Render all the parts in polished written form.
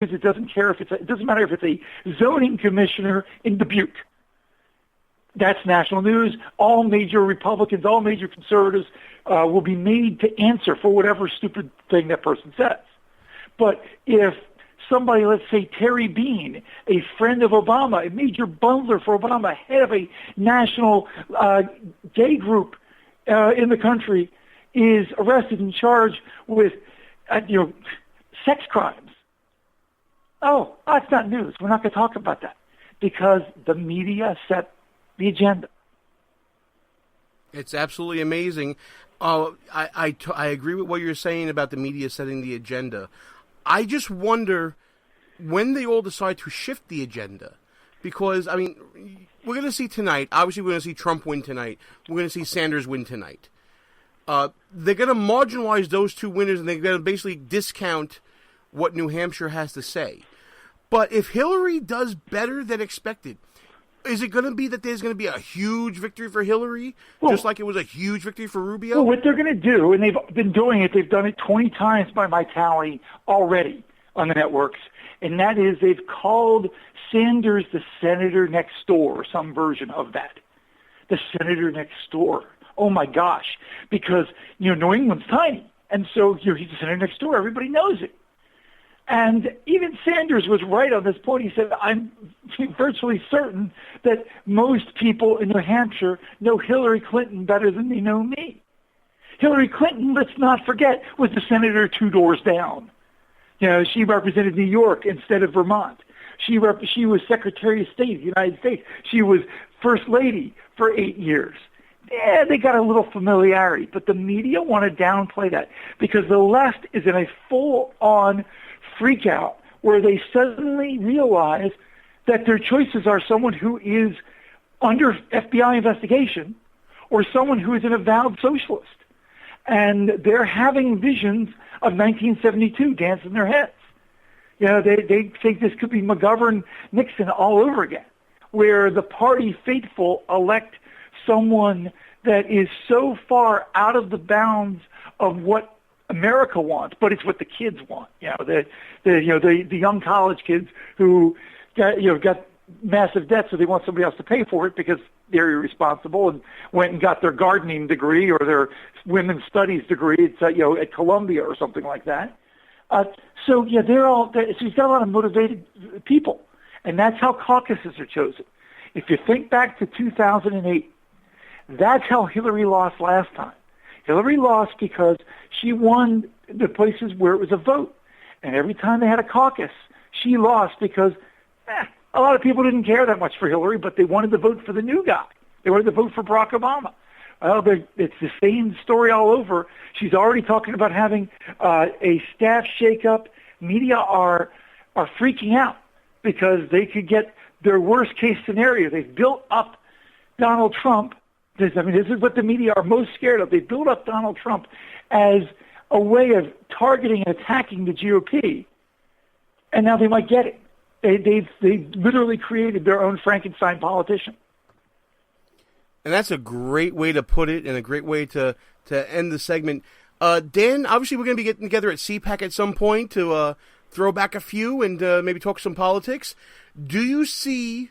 It doesn't care if it doesn't matter if it's a zoning commissioner in Dubuque. That's national news. All major Republicans, all major conservatives will be made to answer for whatever stupid thing that person says. But if somebody, let's say Terry Bean, a friend of Obama, a major bundler for Obama, head of a national gay group in the country, is arrested and charged with sex crimes. Oh, that's not news. We're not going to talk about that because the media set the agenda. It's absolutely amazing. I agree with what you're saying about the media setting the agenda. I just wonder when they all decide to shift the agenda. Because, I mean, we're going to see tonight, obviously we're going to see Trump win tonight. We're going to see Sanders win tonight. They're going to marginalize those two winners, and they're going to basically discount what New Hampshire has to say. But if Hillary does better than expected, is it going to be that there's going to be a huge victory for Hillary, just like it was a huge victory for Rubio? Well, what they're going to do, and they've been doing it, they've done it 20 times by my tally already on the networks, and that is they've called Sanders the senator next door, or some version of that. The senator next door. Oh, my gosh. Because, New England's tiny, and so he's the senator next door. Everybody knows it. And even Sanders was right on this point. He said, I'm virtually certain that most people in New Hampshire know Hillary Clinton better than they know me. Hillary Clinton, let's not forget, was the senator 2 doors down. She represented New York instead of Vermont. She was Secretary of State of the United States. She was First Lady for 8 years. Yeah, they got a little familiarity, but the media want to downplay that because the left is in a full-on freak out where they suddenly realize that their choices are someone who is under FBI investigation or someone who is an avowed socialist. And they're having visions of 1972 dance in their heads. They think this could be McGovern, Nixon all over again, where the party faithful elect someone that is so far out of the bounds of what America wants, but it's what the kids want. The young college kids who got massive debt, so they want somebody else to pay for it because they're irresponsible and went and got their gardening degree or their women's studies degree at Columbia or something like that. So you've got a lot of motivated people, and that's how caucuses are chosen. If you think back to 2008, that's how Hillary lost last time. Hillary lost because she won the places where it was a vote. And every time they had a caucus, she lost because a lot of people didn't care that much for Hillary, but they wanted to vote for the new guy. They wanted to vote for Barack Obama. Well, it's the same story all over. She's already talking about having a staff shakeup. Media are freaking out because they could get their worst case scenario. They've built up Donald Trump. This is what the media are most scared of. They built up Donald Trump as a way of targeting and attacking the GOP, and now they might get it. They've literally created their own Frankenstein politician. And that's a great way to put it and a great way to end the segment. Dan, obviously we're going to be getting together at CPAC at some point to throw back a few and maybe talk some politics. Do you see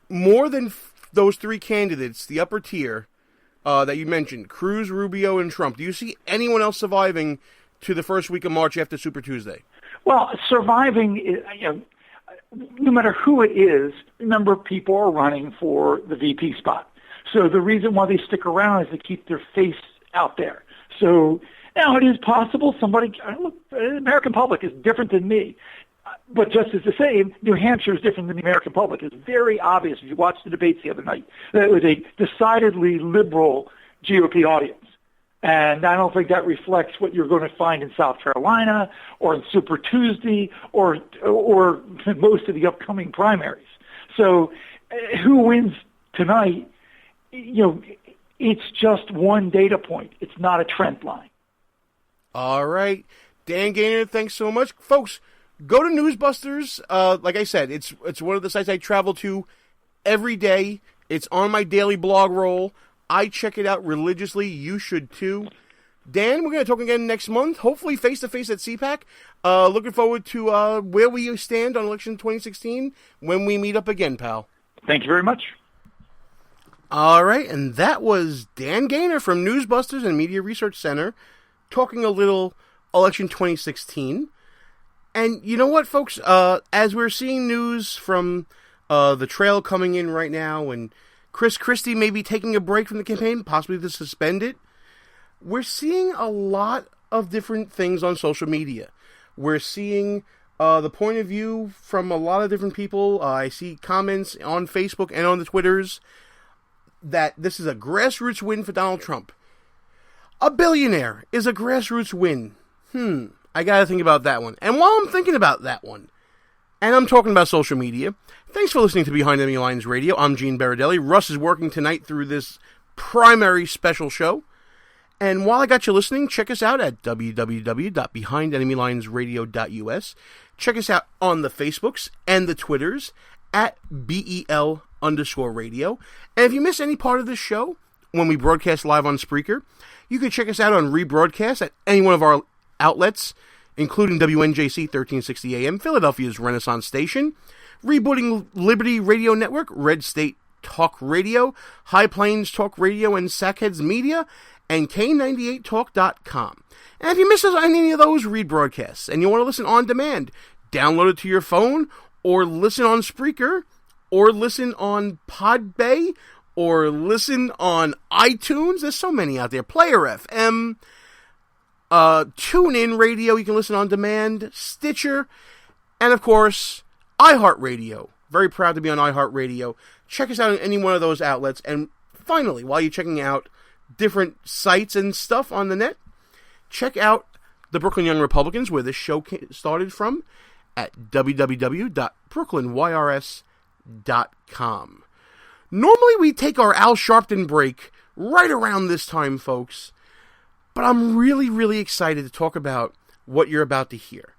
more than those three candidates, the upper tier that you mentioned, Cruz, Rubio, and Trump, do you see anyone else surviving to the first week of March after Super Tuesday? Well, surviving, no matter who it is, remember people are running for the VP spot. So the reason why they stick around is to keep their face out there. So now it is possible the American public is different than me. But just as the same, New Hampshire is different than the American public. It's very obvious if you watched the debates the other night. That it was a decidedly liberal GOP audience. And I don't think that reflects what you're going to find in South Carolina or in Super Tuesday or most of the upcoming primaries. So who wins tonight, it's just one data point. It's not a trend line. All right. Dan Gainor, thanks so much. Folks, go to NewsBusters. Like I said, it's one of the sites I travel to every day. It's on my daily blog roll. I check it out religiously. You should too. Dan, we're going to talk again next month, hopefully face-to-face at CPAC. Looking forward to where we stand on election 2016 when we meet up again, pal. Thank you very much. All right, and that was Dan Gainor from NewsBusters and Media Research Center talking a little election 2016. And you know what, folks? As we're seeing news from the trail coming in right now, and Chris Christie may be taking a break from the campaign, possibly to suspend it, we're seeing a lot of different things on social media. We're seeing the point of view from a lot of different people. I see comments on Facebook and on the Twitters that this is a grassroots win for Donald Trump. A billionaire is a grassroots win. I gotta think about that one. And while I'm thinking about that one, and I'm talking about social media, thanks for listening to Behind Enemy Lines Radio. I'm Gene Baradelli. Russ is working tonight through this primary special show. And while I got you listening, check us out at www.behindenemylinesradio.us. Check us out on the Facebooks and the Twitters at BEL_radio. And if you miss any part of this show, when we broadcast live on Spreaker, you can check us out on rebroadcast at any one of our outlets, including WNJC 1360 AM, Philadelphia's Renaissance Station, Rebooting Liberty Radio Network, Red State Talk Radio, High Plains Talk Radio and Sackheads Media, and K98Talk.com. And if you miss any of those rebroadcasts and you want to listen on demand, download it to your phone, or listen on Spreaker, or listen on Podbay, or listen on iTunes. There's so many out there. Player FM, TuneIn Radio, you can listen on demand, Stitcher, and of course, iHeartRadio. Very proud to be on iHeartRadio. Check us out on any one of those outlets. And finally, while you're checking out different sites and stuff on the net, check out the Brooklyn Young Republicans, where this show started from, at www.brooklynYRS.com. Normally we take our Al Sharpton break right around this time, folks, but I'm really, really excited to talk about what you're about to hear.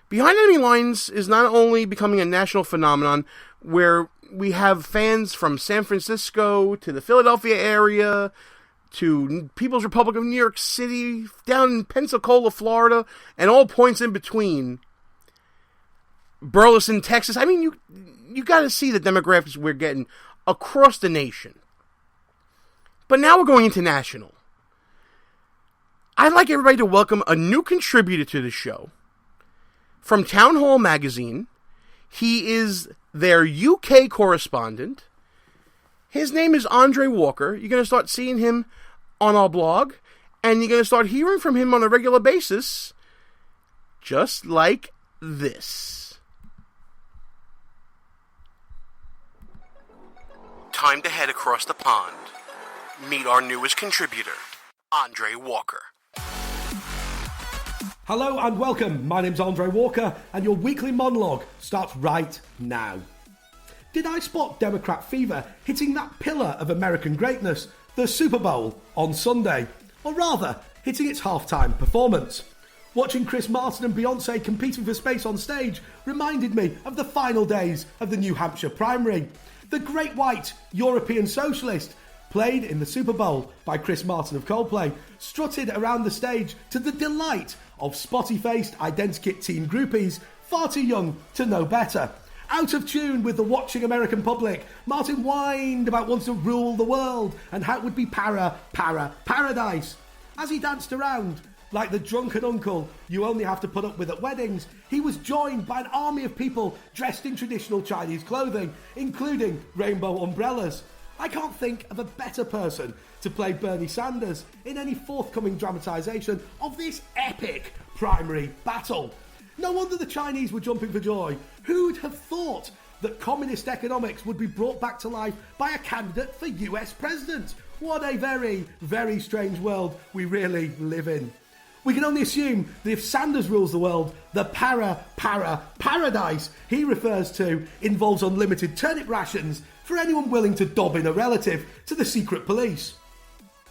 Behind Enemy Lines is not only becoming a national phenomenon where we have fans from San Francisco to the Philadelphia area to People's Republic of New York City, down in Pensacola, Florida, and all points in between. Burleson, Texas. I mean, you got to see the demographics we're getting across the nation. But now we're going international. I'd like everybody to welcome a new contributor to the show. From Town Hall Magazine, he is their UK correspondent. His name is Andre Walker. You're going to start seeing him on our blog, and you're going to start hearing from him on a regular basis, just like this. Time to head across the pond. Meet our newest contributor, Andre Walker. Hello and welcome. My name's Andre Walker, and your weekly monologue starts right now. Did I spot Democrat fever hitting that pillar of American greatness, the Super Bowl, on Sunday? Or rather, hitting its halftime performance? Watching Chris Martin and Beyonce competing for space on stage reminded me of the final days of the New Hampshire primary. The Great White European Socialist, played in the Super Bowl by Chris Martin of Coldplay, strutted around the stage to the delight of spotty-faced identikit teen groupies far too young to know better. Out of tune with the watching American public, Martin whined about wanting to rule the world and how it would be paradise. As he danced around, like the drunken uncle you only have to put up with at weddings, he was joined by an army of people dressed in traditional Chinese clothing, including rainbow umbrellas. I can't think of a better person to play Bernie Sanders in any forthcoming dramatisation of this epic primary battle. No wonder the Chinese were jumping for joy. Who'd have thought that communist economics would be brought back to life by a candidate for US president? What a very, very strange world we really live in. We can only assume that if Sanders rules the world, the paradise he refers to involves unlimited turnip rations for anyone willing to dob in a relative to the secret police.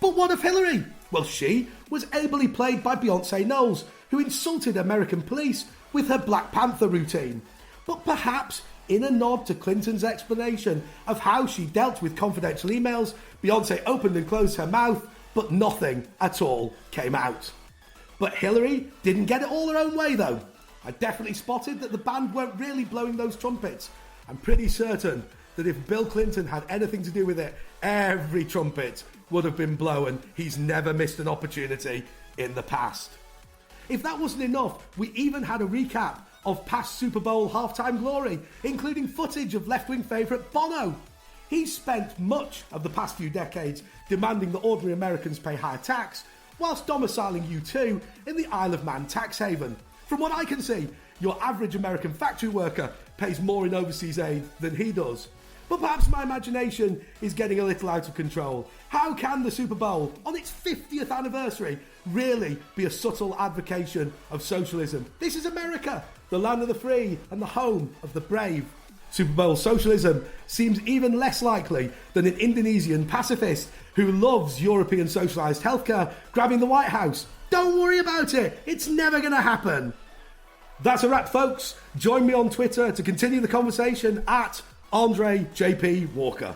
But what of Hillary? Well, she was ably played by Beyonce Knowles, who insulted American police with her Black Panther routine. But perhaps in a nod to Clinton's explanation of how she dealt with confidential emails, Beyonce opened and closed her mouth, but nothing at all came out. But Hillary didn't get it all her own way though. I definitely spotted that the band weren't really blowing those trumpets. I'm pretty certain that if Bill Clinton had anything to do with it, every trumpet would have been blown. He's never missed an opportunity in the past. If that wasn't enough, we even had a recap of past Super Bowl halftime glory, including footage of left-wing favourite Bono. He's spent much of the past few decades demanding that ordinary Americans pay higher tax, whilst domiciling U2 in the Isle of Man tax haven. From what I can see, your average American factory worker pays more in overseas aid than he does. But perhaps my imagination is getting a little out of control. How can the Super Bowl, on its 50th anniversary, really be a subtle advocation of socialism? This is America, the land of the free and the home of the brave. Super Bowl socialism seems even less likely than an Indonesian pacifist who loves European socialised healthcare grabbing the White House. Don't worry about it, it's never going to happen. That's a wrap, folks. Join me on Twitter to continue the conversation at Andre JP Walker.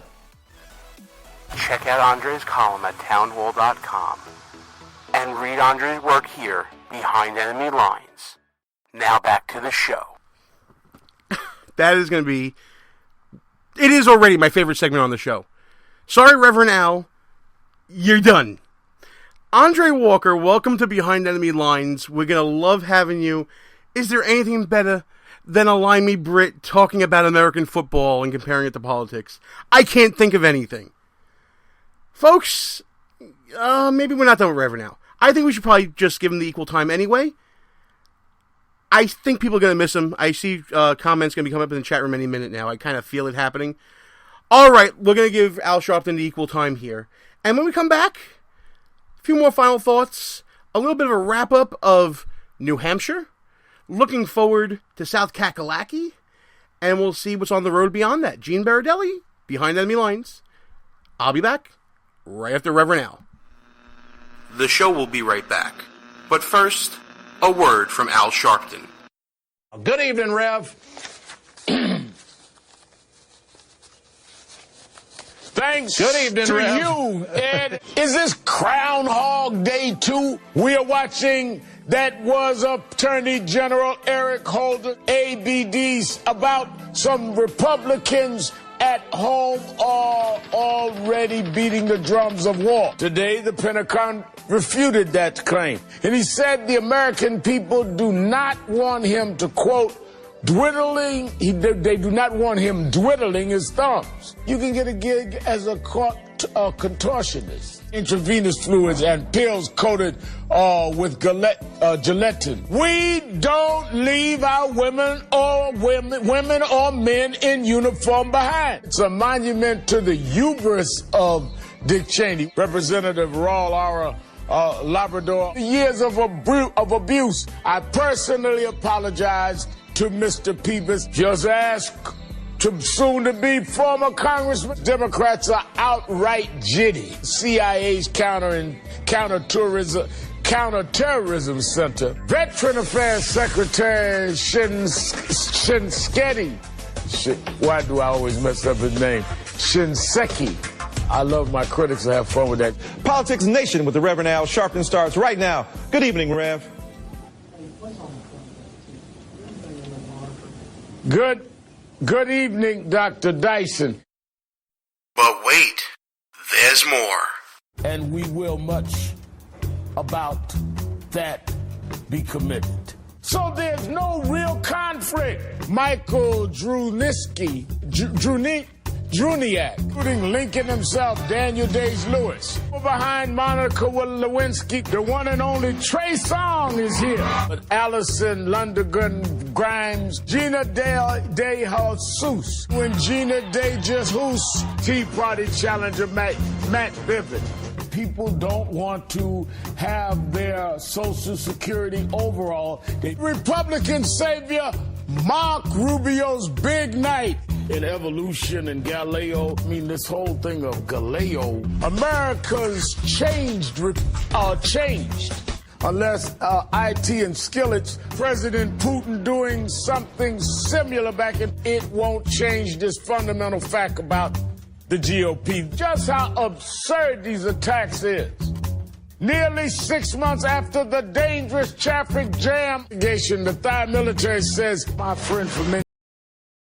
Check out Andre's column at townhall.com and read Andre's work here, Behind Enemy Lines. Now back to the show. That is going to be... It is already my favorite segment on the show. Sorry, Reverend Al. You're done. Andre Walker, welcome to Behind Enemy Lines. We're going to love having you. Is there anything better than a limey Brit talking about American football and comparing it to politics? I can't think of anything. Folks, maybe we're not done with Reverend Al. I think we should probably just give him the equal time anyway. I think people are going to miss him. I see comments going to be coming up in the chat room any minute now. I kind of feel it happening. All right, we're going to give Al Sharpton the equal time here. And when we come back, a few more final thoughts, a little bit of a wrap-up of New Hampshire, looking forward to South Kakalaki, and we'll see what's on the road beyond that. Gene Baradelli, Behind Enemy Lines. I'll be back right after Reverend Al. The show will be right back. But first, a word from Al Sharpton. Good evening, Rev. Thanks Good evening, to Rev. you, Ed. Is this Groundhog Day 2? We are watching that was Attorney General Eric Holder, ABDs, about some Republicans at home are already beating the drums of war. Today, the Pentagon refuted that claim. And he said the American people do not want him to, quote, dwiddling, they do not want him dwiddling his thumbs. You can get a gig as a contortionist. Intravenous fluids and pills coated with gelatin. We don't leave our women or men in uniform behind. It's a monument to the hubris of Dick Cheney, Representative Raul Labrador. Years of abuse. I personally apologize to Mr. Peebles. Just ask to soon-to-be former Congressman. Democrats are outright jitty. CIA's counterterrorism center. Veteran Affairs Secretary Shinseki. Why do I always mess up his name? Shinseki. I love my critics. I have fun with that. Politics Nation with the Reverend Al Sharpton starts right now. Good evening, Rev. Good evening, Dr. Dyson. But wait, there's more. And we will much about that be committed. So there's no real conflict. Michael Druniak, including Lincoln himself, Daniel Day-Lewis. Behind Monica Lewinsky, the one and only Trey Songz is here. But Allison Lundergan Grimes, Gina De Jesus. When Gina De Jesus, Tea Party challenger Matt Bivens. People don't want to have their Social Security overall. The Republican savior, Mark Rubio's big night. In evolution and Galileo, this whole thing of Galileo, America's changed. Unless IT and Skillets, President Putin doing something similar back in, it won't change this fundamental fact about the GOP. Just how absurd these attacks is. Nearly 6 months after the dangerous traffic jam, the Thai military says, my friend from